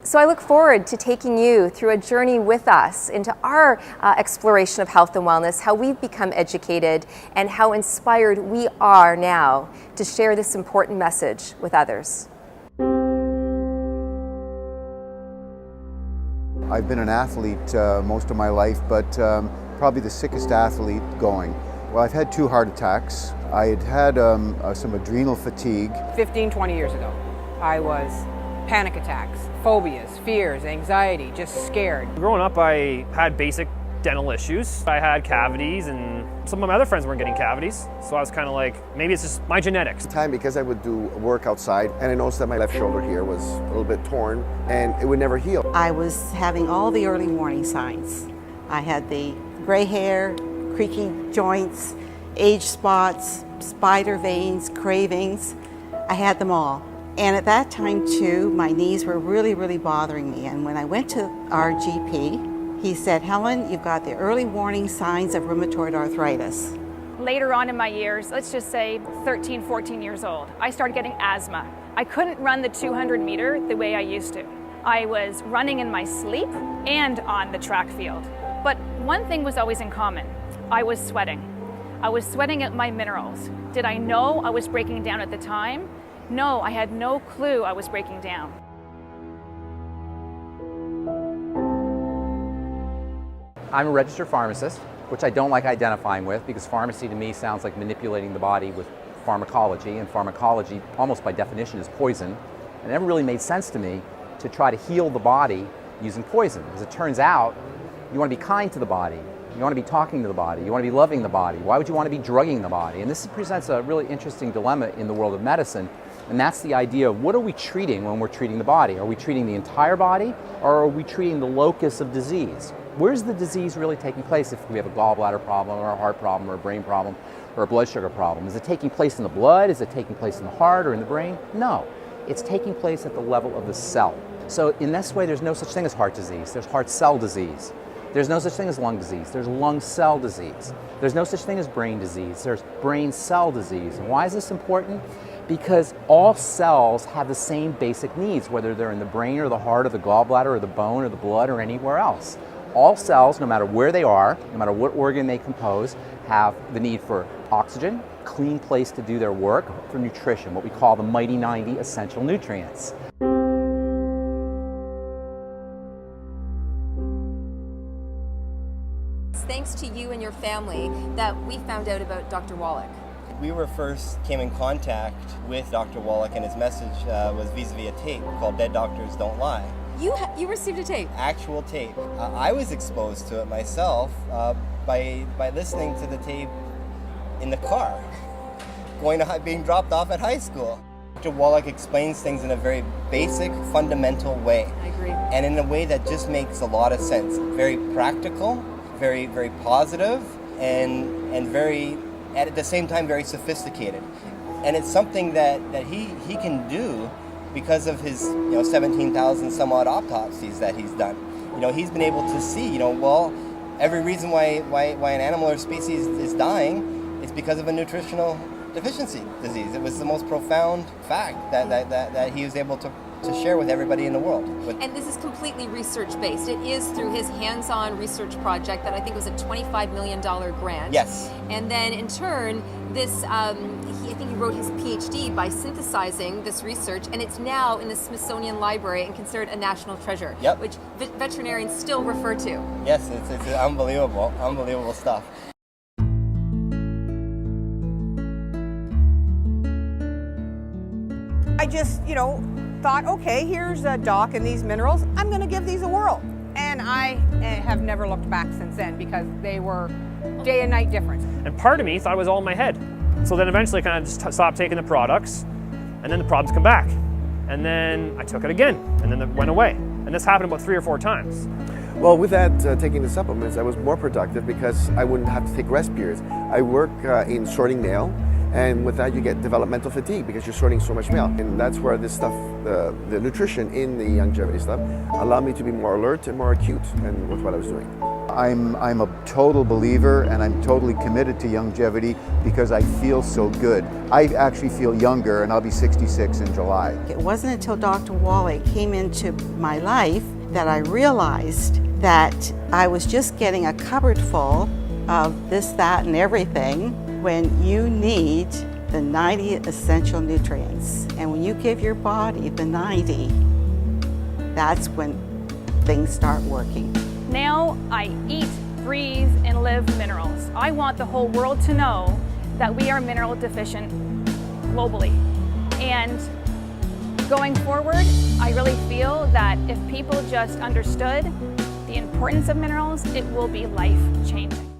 So I look forward to taking you through a journey with us into our exploration of health and wellness, how we've become educated, and how inspired we are now to share this important message with others. I've been an athlete most of my life, but probably the sickest athlete going. Well, I've had 2 heart attacks. I had some adrenal fatigue. 15, 20 years ago, I was panic attacks, phobias, fears, anxiety, just scared. Growing up, I had basic dental issues. I had cavities, and some of my other friends weren't getting cavities. So I was kind of like, maybe it's just my genetics. Time because I would do work outside, and I noticed that my left shoulder here was a little bit torn, and it would never heal. I was having all the early warning signs. I had the gray hair, creaky joints, age spots, spider veins, cravings. I had them all. And at that time too, my knees were really bothering me. And when I went to our GP, he said, Helen, you've got the early warning signs of rheumatoid arthritis. Later on in my years, let's just say 13, 14 years old, I started getting asthma. I couldn't run the 200 meter the way I used to. I was running in my sleep and on the track field. But one thing was always in common. I was sweating. I was sweating at my minerals. Did I know I was breaking down at the time? No, I had no clue I was breaking down. I'm a registered pharmacist, which I don't like identifying with because pharmacy to me sounds like manipulating the body with pharmacology, and pharmacology almost by definition is poison. And it never really made sense to me to try to heal the body using poison. As it turns out, you want to be kind to the body. You want to be talking to the body. You want to be loving the body. Why would you want to be drugging the body? And this presents a really interesting dilemma in the world of medicine. And that's the idea of what are we treating when we're treating the body? Are we treating the entire body, or are we treating the locus of disease? Where's the disease really taking place if we have a gallbladder problem or a heart problem or a brain problem or a blood sugar problem? Is it taking place in the blood? Is it taking place in the heart or in the brain? No, it's taking place at the level of the cell. So in this way, there's no such thing as heart disease. There's heart cell disease. There's no such thing as lung disease. There's lung cell disease. There's no such thing as brain disease. There's brain cell disease. And why is this important? Because all cells have the same basic needs, whether they're in the brain or the heart or the gallbladder or the bone or the blood or anywhere else. All cells, no matter where they are, no matter what organ they compose, have the need for oxygen, clean place to do their work, for nutrition, what we call the mighty 90 essential nutrients. Thanks to you and your family that we found out about Dr. Wallach. We first came in contact with Dr. Wallach, and his message was vis-a-vis a tape called Dead Doctors Don't Lie. You received a tape? Actual tape. I was exposed to it myself by listening to the tape in the car, being dropped off at high school. Dr. Wallach explains things in a very basic, fundamental way. I agree. And in a way that just makes a lot of sense. Very practical, very positive, and very, at the same time, very sophisticated. And it's something that he can do because of his 17,000 some odd autopsies that he's done. He's been able to see, well, every reason why an animal or species is dying is because of a nutritional deficiency disease. It was the most profound fact that he was able to share with everybody in the world. And this is completely research-based. It is through his hands-on research project that I think was a $25 million grant. Yes. And then in turn, this, I think he wrote his PhD by synthesizing this research, and it's now in the Smithsonian Library and considered a national treasure, yep. which veterinarians still refer to. Yes, it's unbelievable stuff. I just, thought, okay, here's a doc and these minerals. I'm going to give these a whirl. And I have never looked back since then because they were day and night difference. And part of me thought it was all in my head. So then eventually I kind of just stopped taking the products, and then the problems come back. And then I took it again, and then it went away. And this happened about 3 or 4 times. Well, with that, taking the supplements, I was more productive because I wouldn't have to take rest periods. I work in sorting mail, and with that you get developmental fatigue because you're sorting so much mail. And that's where this stuff, the nutrition in the longevity stuff, allowed me to be more alert and more acute with what I was doing. I'm a total believer, and I'm totally committed to longevity because I feel so good. I actually feel younger, and I'll be 66 in July. It wasn't until Dr. Wally came into my life that I realized that I was just getting a cupboard full of this, that, and everything when you need the 90 essential nutrients. And when you give your body the 90, that's when things start working. Now I eat, breathe, and live minerals. I want the whole world to know that we are mineral deficient globally. And going forward, I really feel that if people just understood the importance of minerals, it will be life-changing.